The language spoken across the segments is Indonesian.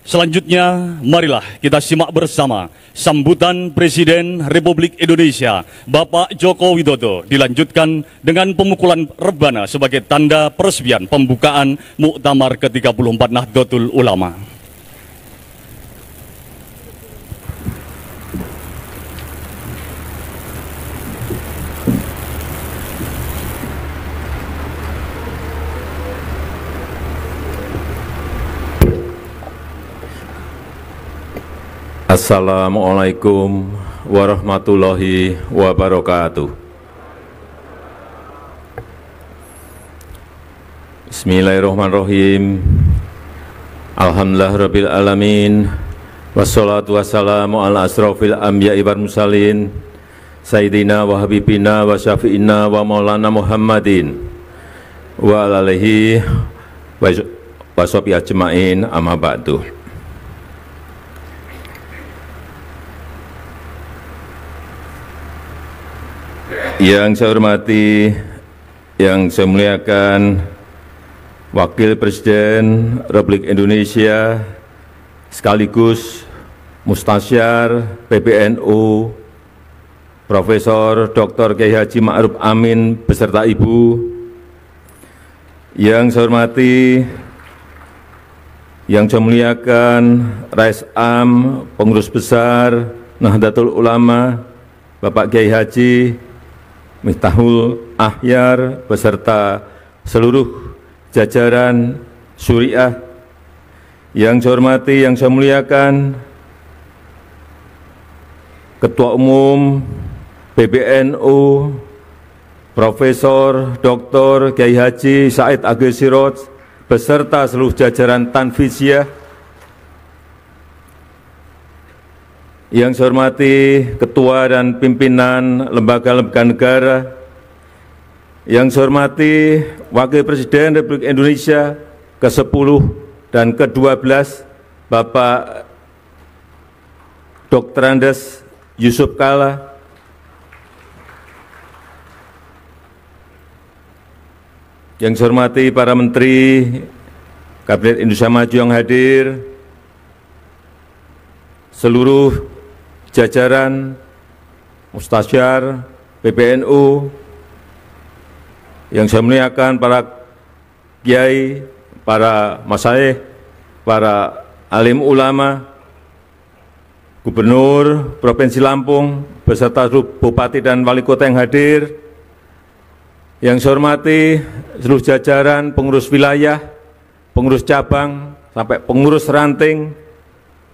Selanjutnya, marilah kita simak bersama sambutan Presiden Republik Indonesia, Bapak Joko Widodo, dilanjutkan dengan pemukulan rebana sebagai tanda peresmian pembukaan Muktamar ke-34 Nahdlatul Ulama. Assalamualaikum warahmatullahi wabarakatuh. Bismillahirrahmanirrahim. Alhamdulillahirabbil alamin. Wassalatu wassalamu ala asrofil anbiya'i wal mursalin Sayyidina wa habibina wa syafi'ina wa maulana Muhammadin wa alihi wa sahbihi ajma'in, amma ba'du. Yang saya hormati, yang saya muliakan Wakil Presiden Republik Indonesia sekaligus Mustasyar PBNU Profesor Dr. Kiai Haji Ma'ruf Amin beserta Ibu. Yang saya hormati, yang saya muliakan Rais Am Pengurus Besar Nahdlatul Ulama Bapak Kiai Haji Miftahul Ahyar beserta seluruh jajaran Syuriah. Yang saya hormati, yang saya muliakan Ketua Umum PBNU Profesor Dr. Kiai Haji Said Agil Siroj beserta seluruh jajaran Tanfiziah. Yang saya hormati Ketua dan Pimpinan Lembaga-Lembaga Negara. Yang saya hormati Wakil Presiden Republik Indonesia ke-10 dan ke-12 Bapak Dr. Andes Yusuf Kalla. Yang saya hormati para Menteri Kabinet Indonesia Maju yang hadir, seluruh jajaran Mustasyar PBNU, yang saya muliakan para kiai, para masyayikh, para alim ulama, Gubernur Provinsi Lampung beserta seluruh bupati dan wali kota yang hadir. Yang saya hormati seluruh jajaran pengurus wilayah, pengurus cabang sampai pengurus ranting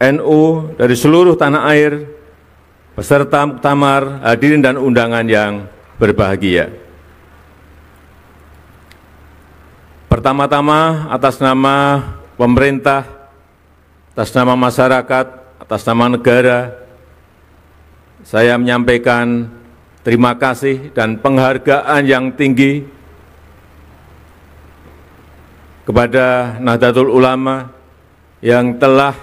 NU dari seluruh tanah air, peserta muktamar, hadirin dan undangan yang berbahagia. Pertama-tama atas nama pemerintah, atas nama masyarakat, atas nama negara, saya menyampaikan terima kasih dan penghargaan yang tinggi kepada Nahdlatul Ulama yang telah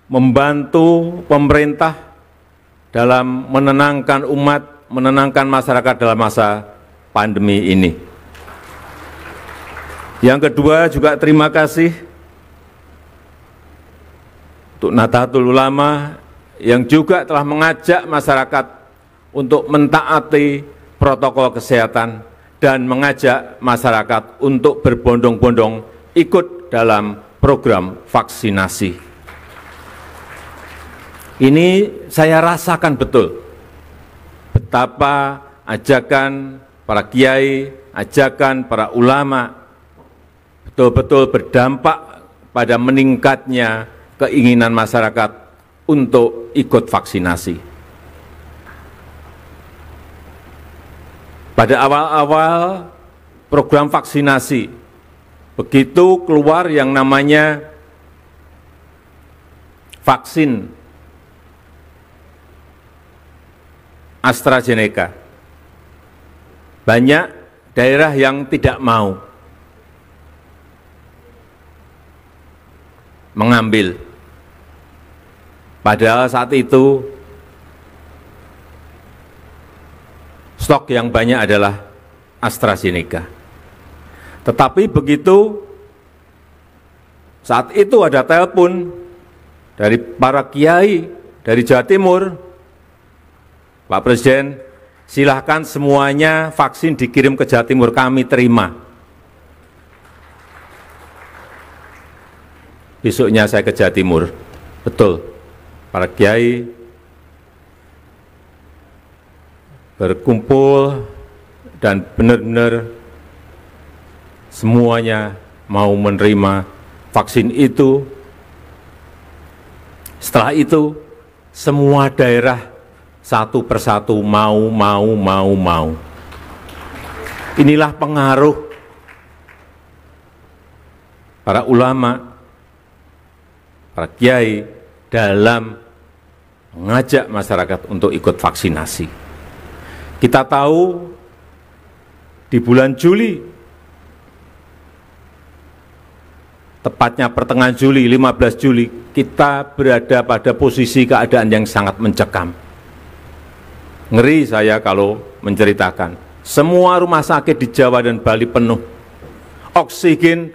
membantu pemerintah dalam menenangkan umat, menenangkan masyarakat dalam masa pandemi ini. Yang kedua juga terima kasih untuk Nahdlatul Ulama yang juga telah mengajak masyarakat untuk mentaati protokol kesehatan dan mengajak masyarakat untuk berbondong-bondong ikut dalam program vaksinasi. Ini saya rasakan betul betapa ajakan para kiai, ajakan para ulama betul-betul berdampak pada meningkatnya keinginan masyarakat untuk ikut vaksinasi. Pada awal-awal program vaksinasi, begitu keluar yang namanya vaksin AstraZeneca, banyak daerah yang tidak mau mengambil. Padahal saat itu stok yang banyak adalah AstraZeneca. Tetapi begitu Saat itu ada telepon dari para kiai dari Jawa Timur, Pak Presiden, silahkan semuanya vaksin dikirim ke Jawa Timur, kami terima. Besoknya saya ke Jawa Timur, betul, para kiai berkumpul dan benar-benar semuanya mau menerima vaksin itu. Setelah itu, semua daerah satu persatu mau. Inilah pengaruh para ulama, para kiai dalam mengajak masyarakat untuk ikut vaksinasi. Kita tahu di bulan Juli, tepatnya pertengahan Juli, 15 Juli, kita berada pada posisi keadaan yang sangat mencekam. Ngeri saya kalau menceritakan. Semua rumah sakit di Jawa dan Bali penuh. Oksigen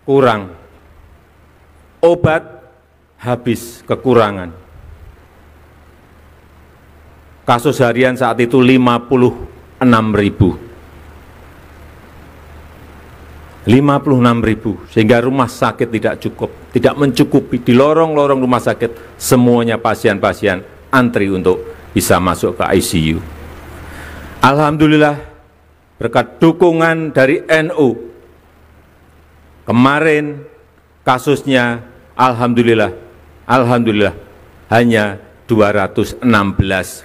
kurang. Obat habis, kekurangan. Kasus harian saat itu 56.000. 56.000, sehingga rumah sakit tidak mencukupi. Di lorong-lorong rumah sakit, semuanya pasien-pasien antri untuk bisa masuk ke ICU. Alhamdulillah, berkat dukungan dari NU, kemarin kasusnya Alhamdulillah hanya 216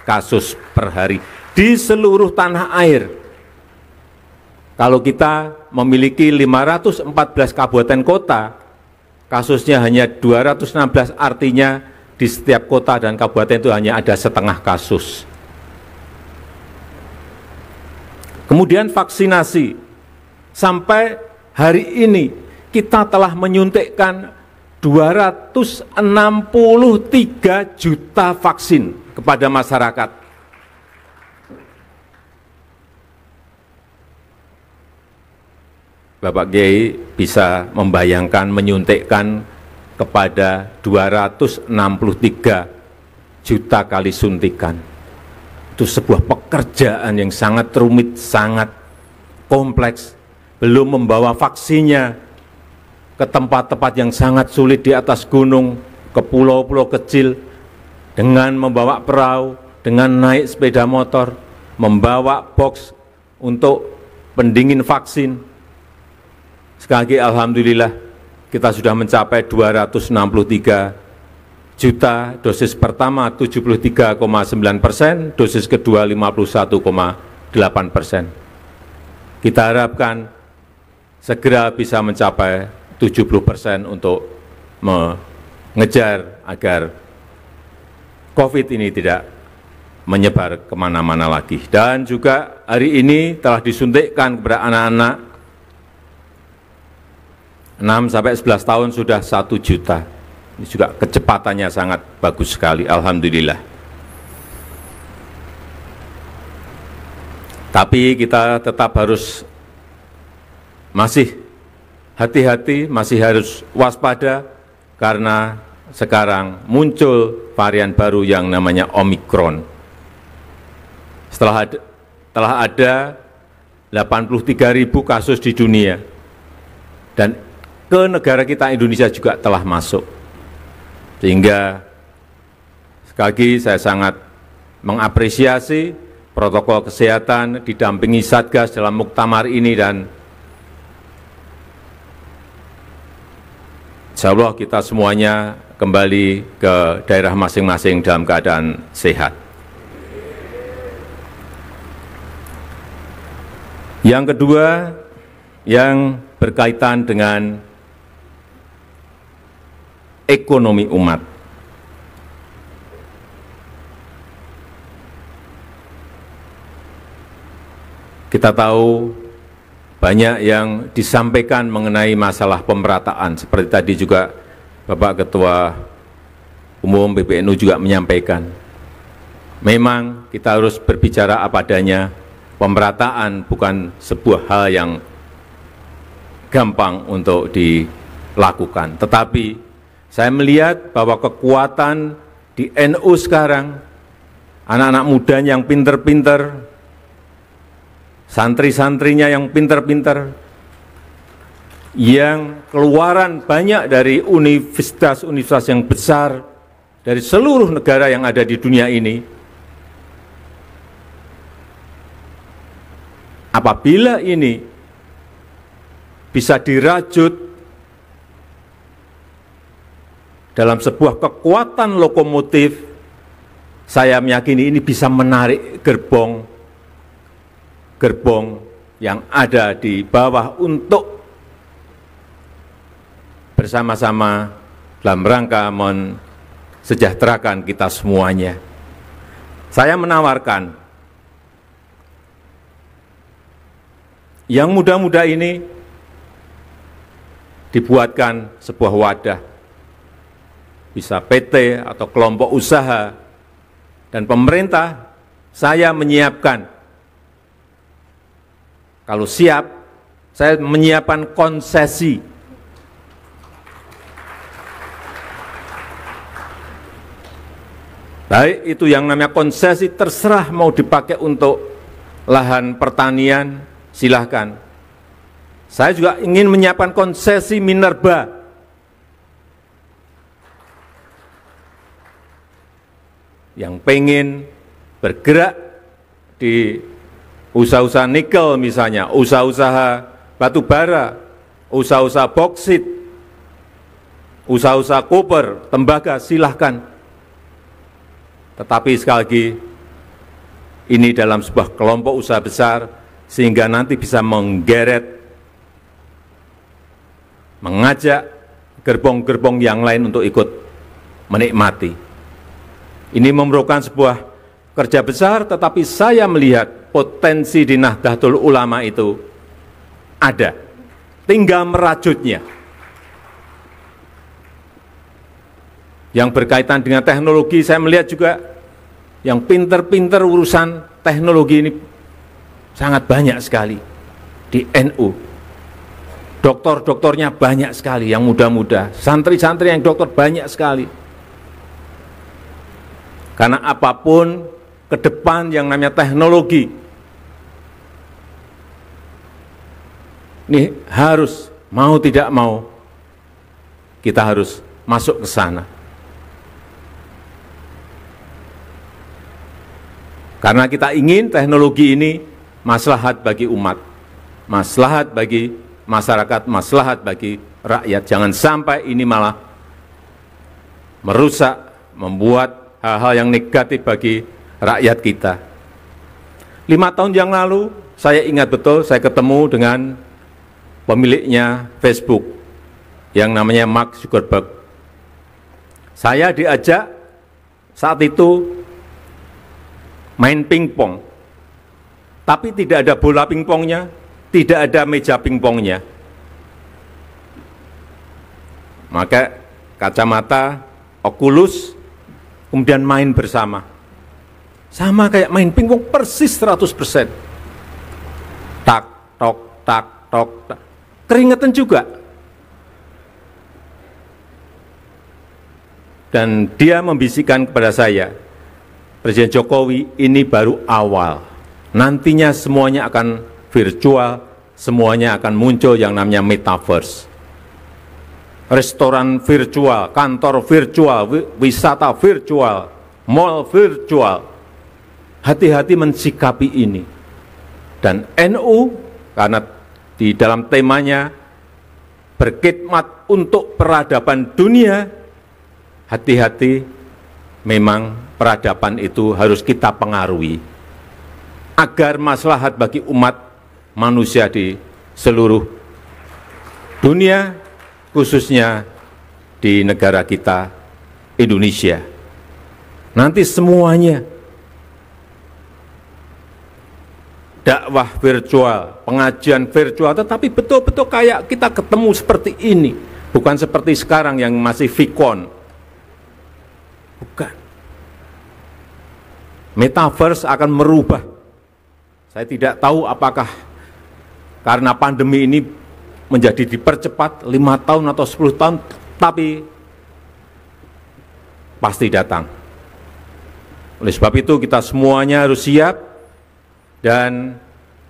kasus per hari di seluruh tanah air. Kalau kita memiliki 514 kabupaten kota, kasusnya hanya 216, artinya di setiap kota dan kabupaten itu hanya ada setengah kasus. Kemudian vaksinasi, sampai hari ini kita telah menyuntikkan 263 juta vaksin kepada masyarakat. Bapak Kiai bisa membayangkan menyuntikkan kepada 263 juta kali suntikan. Itu sebuah pekerjaan yang sangat rumit, sangat kompleks. Belum membawa vaksinnya ke tempat-tempat yang sangat sulit di atas gunung, ke pulau-pulau kecil, dengan membawa perahu, dengan naik sepeda motor, membawa box untuk pendingin vaksin. Sekali lagi alhamdulillah kita sudah mencapai 263 juta, dosis pertama 73,9%, dosis kedua 51,8%. Kita harapkan segera bisa mencapai 70% untuk mengejar agar COVID ini tidak menyebar kemana-mana lagi. Dan juga hari ini telah disuntikkan kepada anak-anak 6-11 tahun sudah 1 juta. Ini juga kecepatannya sangat bagus sekali, alhamdulillah. Tapi kita tetap harus masih hati-hati, masih harus waspada, karena sekarang muncul varian baru yang namanya Omikron. Telah ada 83.000 kasus di dunia, dan ke negara kita Indonesia juga telah masuk. Sehingga sekali lagi saya sangat mengapresiasi protokol kesehatan didampingi Satgas dalam muktamar ini, dan insya Allah kita semuanya kembali ke daerah masing-masing dalam keadaan sehat. Yang kedua, yang berkaitan dengan ekonomi umat. Kita tahu banyak yang disampaikan mengenai masalah pemerataan, seperti tadi juga Bapak Ketua Umum PBNU juga menyampaikan. Memang kita harus berbicara apa adanya, pemerataan bukan sebuah hal yang gampang untuk lakukan. Tetapi saya melihat bahwa kekuatan di NU sekarang, anak-anak muda yang pinter-pinter, santri-santrinya yang pinter-pinter, yang keluaran banyak dari universitas-universitas yang besar dari seluruh negara yang ada di dunia ini, apabila ini bisa dirajut dalam sebuah kekuatan lokomotif, saya meyakini ini bisa menarik gerbong yang ada di bawah untuk bersama-sama dalam rangka mensejahterakan kita semuanya. Saya menawarkan yang muda-muda ini dibuatkan sebuah wadah, bisa PT atau kelompok usaha, dan pemerintah. Saya menyiapkan, kalau siap, saya menyiapkan konsesi. Baik itu yang namanya konsesi, terserah mau dipakai untuk lahan pertanian, silahkan. Saya juga ingin menyiapkan konsesi minerba. Yang pengen bergerak di usaha-usaha nikel misalnya, usaha-usaha batu bara, usaha-usaha boksit, usaha-usaha koper, tembaga, silahkan. Tetapi sekali lagi, ini dalam sebuah kelompok usaha besar, sehingga nanti bisa menggeret, mengajak gerbong-gerbong yang lain untuk ikut menikmati. Ini memerlukan sebuah kerja besar, tetapi saya melihat potensi di Nahdlatul Ulama itu ada, tinggal merajutnya. Yang berkaitan dengan teknologi, saya melihat juga yang pinter-pinter urusan teknologi ini sangat banyak sekali di NU. Doktor-doktornya banyak sekali yang muda-muda, santri-santri yang dokter banyak sekali. Karena apapun ke depan yang namanya teknologi, ini harus, mau tidak mau, kita harus masuk ke sana. Karena kita ingin teknologi ini maslahat bagi umat, maslahat bagi masyarakat, maslahat bagi rakyat. Jangan sampai ini malah merusak, membuat hal-hal yang negatif bagi rakyat kita. 5 tahun yang lalu, saya ingat betul, saya ketemu dengan pemiliknya Facebook, yang namanya Mark Zuckerberg. Saya diajak saat itu main pingpong, tapi tidak ada bola pingpongnya, tidak ada meja pingpongnya. Maka kacamata, Oculus, kemudian main bersama. Sama kayak main pingpong, persis 100%. Tak, tok, tak, tok, tak. Keringetan juga. Dan dia membisikkan kepada saya, Presiden Jokowi, ini baru awal. Nantinya semuanya akan virtual, semuanya akan muncul yang namanya metaverse. Restoran virtual, kantor virtual, wisata virtual, mall virtual. Hati-hati mensikapi ini. Dan NU, karena di dalam temanya berkhidmat untuk peradaban dunia, hati-hati, memang peradaban itu harus kita pengaruhi agar maslahat bagi umat manusia di seluruh dunia, khususnya di negara kita, Indonesia. Nanti semuanya dakwah virtual, pengajian virtual, tetapi betul-betul kayak kita ketemu seperti ini, bukan seperti sekarang yang masih vikon. Bukan. Metaverse akan merubah. Saya tidak tahu apakah karena pandemi ini menjadi dipercepat 5 tahun atau 10 tahun, tapi pasti datang. Oleh sebab itu kita semuanya harus siap dan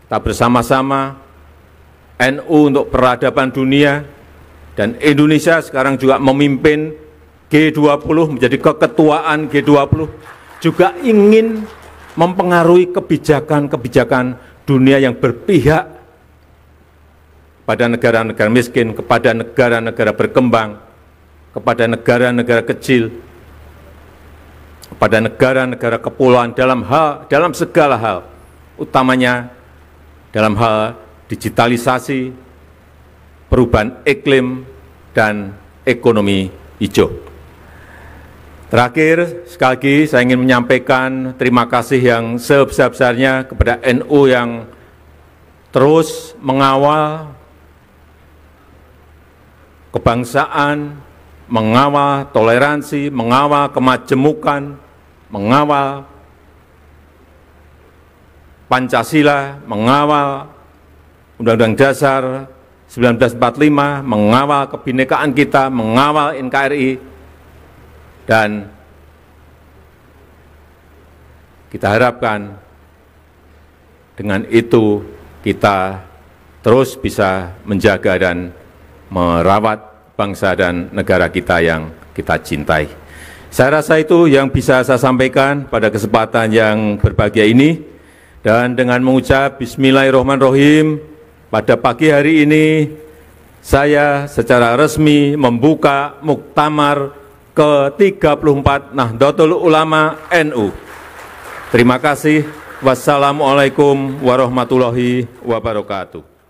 kita bersama-sama NU untuk peradaban dunia dan Indonesia sekarang juga memimpin G20 menjadi keketuaan G20 juga ingin mempengaruhi kebijakan-kebijakan dunia yang berpihak pada negara-negara miskin, kepada negara-negara berkembang, kepada negara-negara kecil, kepada negara-negara kepulauan dalam segala hal, utamanya dalam hal digitalisasi, perubahan iklim, dan ekonomi hijau. Terakhir, sekali lagi saya ingin menyampaikan terima kasih yang sebesar-besarnya kepada NU yang terus mengawal kebangsaan, mengawal toleransi, mengawal kemajemukan, mengawal Pancasila, mengawal Undang-Undang Dasar 1945, mengawal kebinekaan kita, mengawal NKRI, dan kita harapkan dengan itu kita terus bisa menjaga dan merawat bangsa dan negara kita yang kita cintai. Saya rasa itu yang bisa saya sampaikan pada kesempatan yang berbahagia ini. Dan dengan mengucap Bismillahirrahmanirrahim, pada pagi hari ini saya secara resmi membuka Muktamar ke-34 Nahdlatul Ulama NU. Terima kasih. Wassalamualaikum warahmatullahi wabarakatuh.